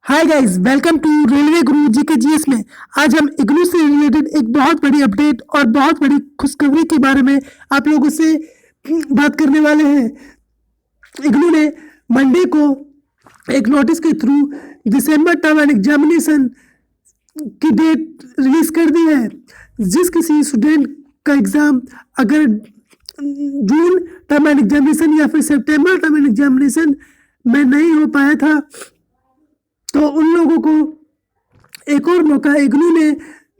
Hi guys, welcome to railway Guru ji के GS में। आज हम इग्नू से रिलेटेड एक बहुत बड़ी अपडेट और बहुत बड़ी खुशखबरी के बारे में आप लोगों से बात करने वाले हैं। इग्नू ने मंडे को एक नोटिस के थ्रू दिसंबर टर्म एंड एग्जामिनेशन की डेट रिलीज कर दी है। जिस किसी स्टूडेंट का एग्जाम अगर जून टर्म एंड एग्जामिनेशन या फिर सितंबर टर्म एंड एग्जामिनेशन में नहीं हो पाया था, तो उन लोगों को एक और मौका इग्नू ने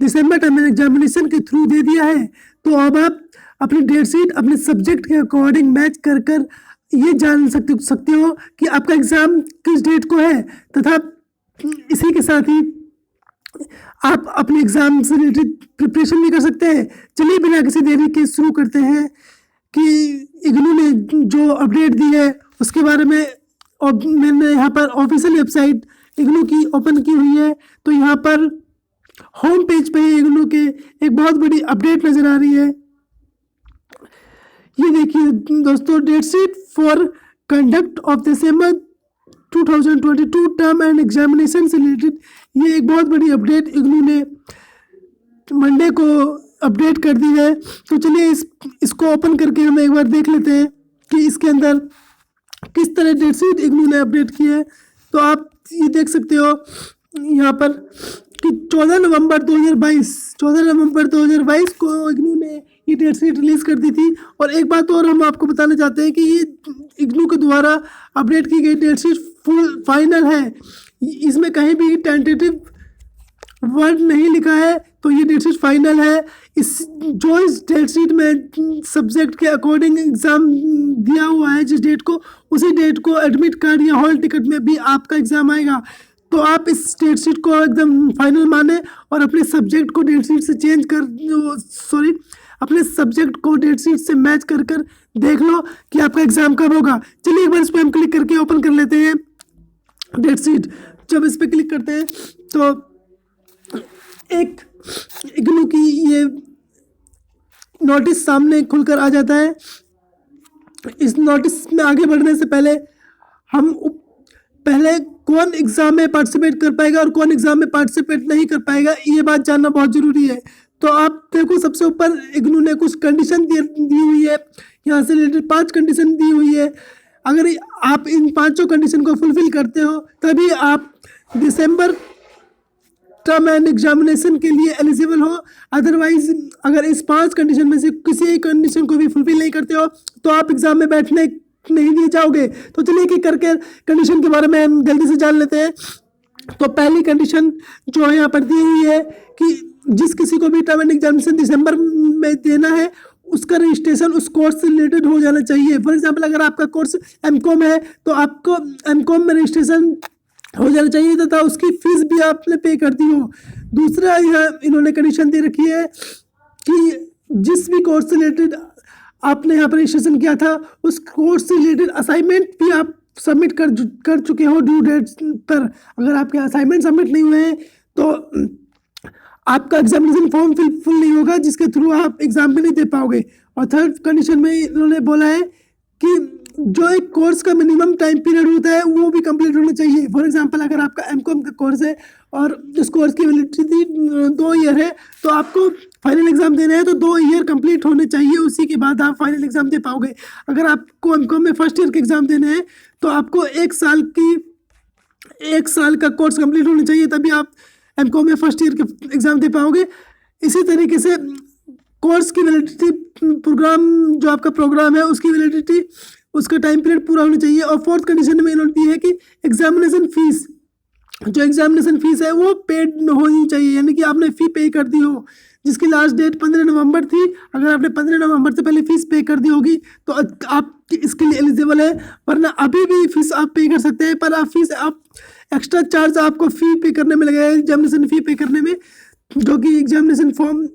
दिसंबर टर्म एग्जामिनेशन के थ्रू दे दिया है। तो अब आप अपनी डेट शीट अपने सब्जेक्ट के अकॉर्डिंग मैच कर कर ये जान सकते हो कि आपका एग्ज़ाम किस डेट को है, तथा इसी के साथ ही आप अपने एग्ज़ाम से रिलेटेड प्रिपरेशन भी कर सकते हैं। चलिए बिना किसी देरी के शुरू करते हैं कि इग्नू ने जो अपडेट दी है उसके बारे में। और मैंने यहाँ पर ऑफिशियल वेबसाइट इग्नू की ओपन की हुई है, तो यहाँ पर होम पेज पे इग्नू के एक बहुत बड़ी अपडेट नज़र आ रही है। ये देखिए दोस्तों, date sheet for conduct of December 2022 term end examination से रिलेटेड ये एक बहुत बड़ी अपडेट इग्नू ने मंडे को अपडेट कर दी है। तो चलिए इसको ओपन करके हम एक बार देख लेते हैं कि इसके अंदर किस तरह डेट शीट इग्नू ने अपडेट की है। तो आप ये देख सकते हो यहाँ पर कि 14 नवंबर 2022 को इग्नू ने ये डेट शीट रिलीज़ कर दी थी। और एक बात और हम आपको बताना चाहते हैं कि ये इग्नू के द्वारा अपडेट की गई डेट शीट फुल फाइनल है। इसमें कहीं भी टेंटेटिव वर्ड नहीं लिखा है, तो ये डेट शीट फाइनल है। इस डेट शीट में सब्जेक्ट के अकॉर्डिंग एग्ज़ाम दिया हुआ है जिस डेट को, उसी डेट को एडमिट कार्ड या हॉल टिकट में भी आपका एग्ज़ाम आएगा। तो आप इस डेट शीट को एकदम फाइनल माने और अपने सब्जेक्ट को डेट शीट से अपने सब्जेक्ट को डेट शीट से मैच कर कर देख लो कि आपका एग्ज़ाम कब होगा। चलिए एक बार इस पर हम क्लिक करके ओपन कर लेते हैं डेट शीट। जब इस पर क्लिक करते हैं तो एक इग्नू की ये नोटिस सामने खुलकर आ जाता है। इस नोटिस में आगे बढ़ने से पहले हम पहले कौन एग्ज़ाम में पार्टिसिपेट कर पाएगा और कौन एग्ज़ाम में पार्टिसिपेट नहीं कर पाएगा, ये बात जानना बहुत ज़रूरी है। तो आप देखो, सबसे ऊपर इग्नू ने कुछ कंडीशन दी हुई है। यहाँ से रिलेटेड 5 कंडीशन दी हुई है। अगर आप इन 5 कंडीशन को फुलफिल करते हो तभी आप दिसंबर टर्म एंड एग्जामिनेशन के लिए एलिजिबल हो। अदरवाइज अगर इस 5 कंडीशन में से किसी एक कंडीशन को भी फुलफिल नहीं करते हो तो आप एग्ज़ाम में बैठने नहीं दिए जाओगे। तो चलिए कि करके कंडीशन के बारे में हम जल्दी से जान लेते हैं। तो पहली कंडीशन जो है यहाँ पर दी हुई है कि जिस किसी को भी टर्म एंड एग्जामिनेशन दिसंबर में देना है उसका रजिस्ट्रेशन उस कोर्स से रिलेटेड हो जाना चाहिए। फॉर एग्जाम्पल, अगर आपका कोर्स एमकॉम है तो आपको एमकॉम में रजिस्ट्रेशन हो जाना चाहिए तथा उसकी फीस भी आपने पे कर दी हो। दूसरा, यहाँ इन्होंने कंडीशन दे रखी है कि जिस भी कोर्स से रिलेटेड आपने यहाँ पर रजिस्ट्रेशन किया था उस कोर्स से रिलेटेड असाइनमेंट भी आप सबमिट कर चुके हो ड्यू डेट पर। अगर आपके असाइनमेंट सबमिट नहीं हुए हैं तो आपका एग्जामिनेशन फॉर्म फुल नहीं होगा, जिसके थ्रू आप एग्ज़ाम भी नहीं दे पाओगे। और थर्ड कंडीशन में इन्होंने बोला है कि जो एक कोर्स का मिनिमम टाइम पीरियड होता है वो भी कंप्लीट होना चाहिए। फॉर एग्जांपल, अगर आपका एमकॉम का कोर्स है और उस कोर्स की वैलिडिटी 2 ईयर है तो आपको फाइनल एग्ज़ाम देना है तो 2 ईयर कंप्लीट होने चाहिए, उसी के बाद आप फाइनल एग्ज़ाम दे पाओगे। अगर आपको एमकॉम में फर्स्ट ईयर के एग्ज़ाम देने हैं तो आपको 1 साल का कोर्स कंप्लीट होना चाहिए, तभी आप एमकॉम में फर्स्ट ईयर के एग्ज़ाम दे पाओगे। इसी तरीके से कोर्स की वैलिडिटी, जो आपका प्रोग्राम है उसकी वैलिडिटी, उसका टाइम पीरियड पूरा होना चाहिए। और फोर्थ कंडीशन में इन्होंने दी है कि एग्जामिनेशन फीस है वो पेड होनी चाहिए, यानी कि आपने फ़ी पे कर दी हो, जिसकी लास्ट डेट 15 नवंबर थी। अगर आपने 15 नवंबर से पहले फ़ीस पे कर दी होगी तो आप इसके लिए एलिजिबल है, वरना अभी भी फीस आप पे कर सकते हैं। पर आप एक्स्ट्रा चार्ज आपको फ़ी पे करने में लगेगा, एग्जामिनेशन फ़ी पे करने में, जो कि एग्जामिनेशन फॉर्म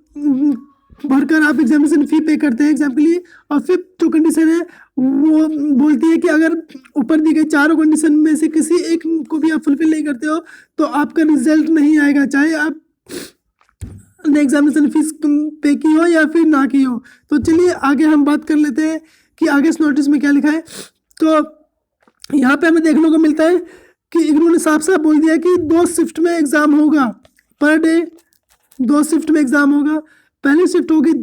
भरकर आप एग्जामिनेशन फ़ी पे करते हैं एग्जाम के लिए। और फिफ्थ जो कंडीशन है वो बोलती है कि अगर ऊपर दी गई 4 कंडीशन में से किसी एक को भी आप फुलफिल नहीं करते हो तो आपका रिजल्ट नहीं आएगा, चाहे आप ने एग्जामिनेशन फीस पे की हो या फिर ना की हो। तो चलिए आगे हम बात कर लेते हैं कि आगे इस नोटिस में क्या लिखा है। तो यहाँ पे हमें देखने को मिलता है कि इग्नू ने साफ साफ बोल दिया कि 2 शिफ्ट में एग्ज़ाम होगा, पर डे 2 शिफ्ट में एग्ज़ाम होगा। पहली शिफ्ट होगी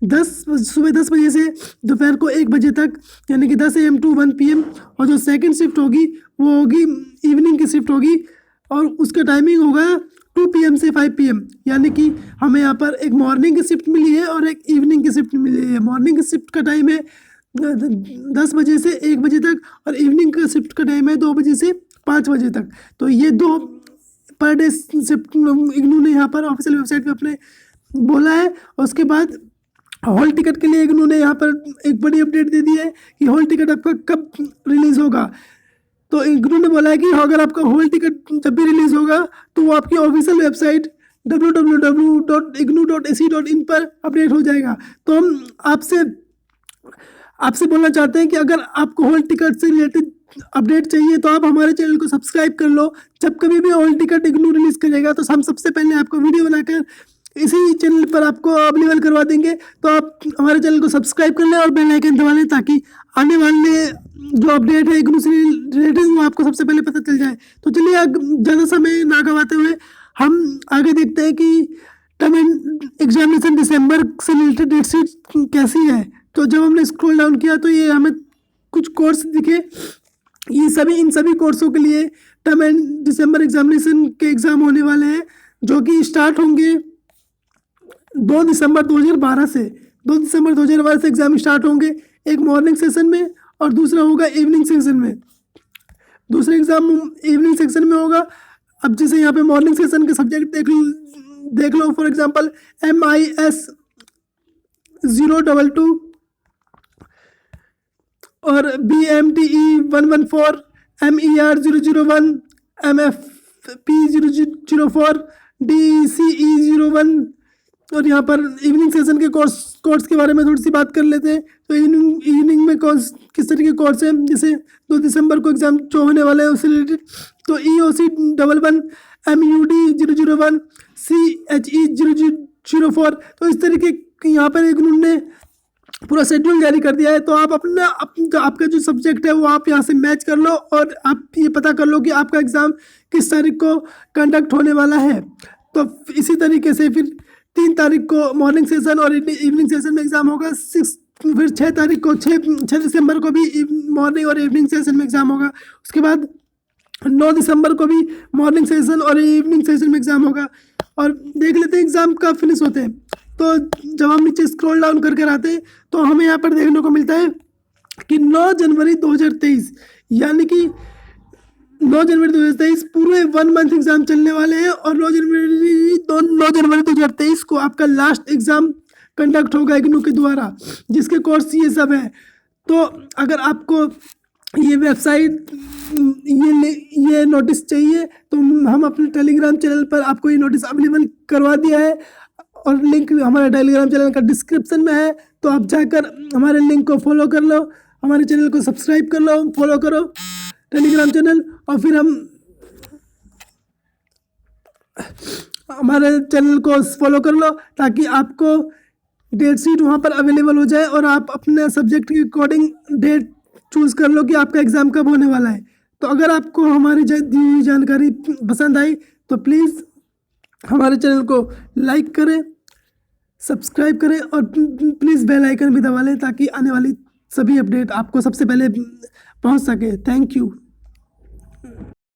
सुबह 10 बजे से दोपहर को 1 बजे तक, यानी कि 10 AM to 1 PM। और जो सेकंड शिफ्ट होगी वो होगी इवनिंग की शिफ्ट होगी, और उसका टाइमिंग होगा 2 PM से 5 PM। यानी कि हमें यहाँ पर एक मॉर्निंग की शिफ्ट मिली है और एक इवनिंग की शिफ्ट मिली है। मॉर्निंग की शिफ्ट का टाइम है 10 बजे से 1 बजे तक, और इवनिंग का शिफ्ट का टाइम है 2 बजे से 5 बजे तक। तो ये 2 पर डे शिफ्ट इग्नू ने यहाँ पर ऑफिशियल वेबसाइट पे अपने बोला है। और उसके बाद हॉल टिकट के लिए इग्नू ने यहाँ पर एक बड़ी अपडेट दे दी है कि हॉल टिकट आपका कब रिलीज़ होगा। तो इग्नू ने बोला है कि अगर आपका हॉल टिकट जब भी रिलीज़ होगा तो वो आपकी ऑफिशियल वेबसाइट www.ignu.ac.in पर अपडेट हो जाएगा। तो हम आपसे बोलना चाहते हैं कि अगर आपको हॉल टिकट से रिलेटेड अपडेट चाहिए तो आप हमारे चैनल को सब्सक्राइब कर लो। जब कभी भी हॉल टिकट इग्नू रिलीज़ करेगा तो हम सबसे पहले आपको वीडियो बनाकर इसी चैनल पर आपको अवेलेबल करवा देंगे। तो आप हमारे चैनल को सब्सक्राइब कर लें और बेल आइकन दबा लें, ताकि आने वाले जो अपडेट है इग्नू से रिलेटेड वो आपको सबसे पहले पता चल जाए। तो चलिए ज़्यादा समय ना गवाते हुए हम आगे देखते हैं कि टर्म एग्जामिनेशन दिसंबर से रिलेटेड डेट शीट कैसी है। तो जब हमने स्क्रॉल डाउन किया तो ये हमें कुछ कोर्स दिखे। इन सभी कोर्सों के लिए टर्म एंड दिसंबर एग्जामिनेशन के एग्ज़ाम होने वाले हैं, जो कि स्टार्ट होंगे 2 दिसंबर 2012 से। 2 दिसंबर 2012 से एग्ज़ाम स्टार्ट होंगे, एक मॉर्निंग सेशन में और दूसरा होगा इवनिंग सेशन में। दूसरा एग्ज़ाम इवनिंग सेक्शन में होगा। अब जैसे यहाँ पे मॉर्निंग सेशन के सब्जेक्ट देख लो फॉर एग्जांपल MIS 022 और BMTE 114, MER 001, MFP 004, DCE 01। और यहाँ पर इवनिंग सेशन के कोर्स के बारे में थोड़ी सी बात कर लेते हैं। तो इवनिंग में किस तरीके के कोर्स हैं, जैसे 2 दिसंबर को एग्ज़ाम जो होने वाले हैं उससे रिलेटेड, तो EOC 11, MUD 001, CHE 004। तो इस तरीके यहाँ पर इग्नू ने पूरा शेड्यूल जारी कर दिया है। तो आप आपका जो सब्जेक्ट है वो आप यहाँ से मैच कर लो और आप ये पता कर लो कि आपका एग्ज़ाम किस तारीख को कंडक्ट होने वाला है। तो इसी तरीके से फिर 3 तारीख को मॉर्निंग सेशन और इवनिंग सेशन में एग्ज़ाम होगा। फिर 6 तारीख को 6 दिसंबर को भी मॉर्निंग और इवनिंग सेशन में एग्ज़ाम होगा। उसके बाद 9 दिसंबर को भी मॉर्निंग सेशन और इवनिंग सेशन में एग्ज़ाम होगा। और देख लेते हैं एग्ज़ाम कब फिनिश होते हैं। तो जब हम नीचे स्क्रॉल डाउन करके आते हैं तो हमें यहाँ पर देखने को मिलता है कि 9 जनवरी 2023, यानी कि 9 जनवरी 2023 पूरे 1 मंथ एग्ज़ाम चलने वाले हैं। और 9 जनवरी 2023 को आपका लास्ट एग्ज़ाम कंडक्ट होगा इग्नू के द्वारा, जिसके कोर्स ये सब है। तो अगर आपको ये वेबसाइट ये नोटिस चाहिए तो हम अपने टेलीग्राम चैनल पर आपको ये नोटिस अवेलेबल करवा दिया है, और लिंक हमारे टेलीग्राम चैनल का डिस्क्रिप्शन में है। तो आप जाकर हमारे लिंक को फॉलो कर लो, हमारे चैनल को सब्सक्राइब कर लो, फॉलो करो टेलीग्राम चैनल, और फिर हमारे चैनल को फॉलो कर लो ताकि आपको डेट शीट वहाँ पर अवेलेबल हो जाए और आप अपने सब्जेक्ट के अकॉर्डिंग डेट चूज़ कर लो कि आपका एग्ज़ाम कब होने वाला है। तो अगर आपको हमारी दी हुई जानकारी पसंद आई तो प्लीज़ हमारे चैनल को लाइक करें, सब्सक्राइब करें और प्लीज़ बेल आइकन भी दबा लें ताकि आने वाली सभी अपडेट आपको सबसे पहले पहुंच सके। Thank you.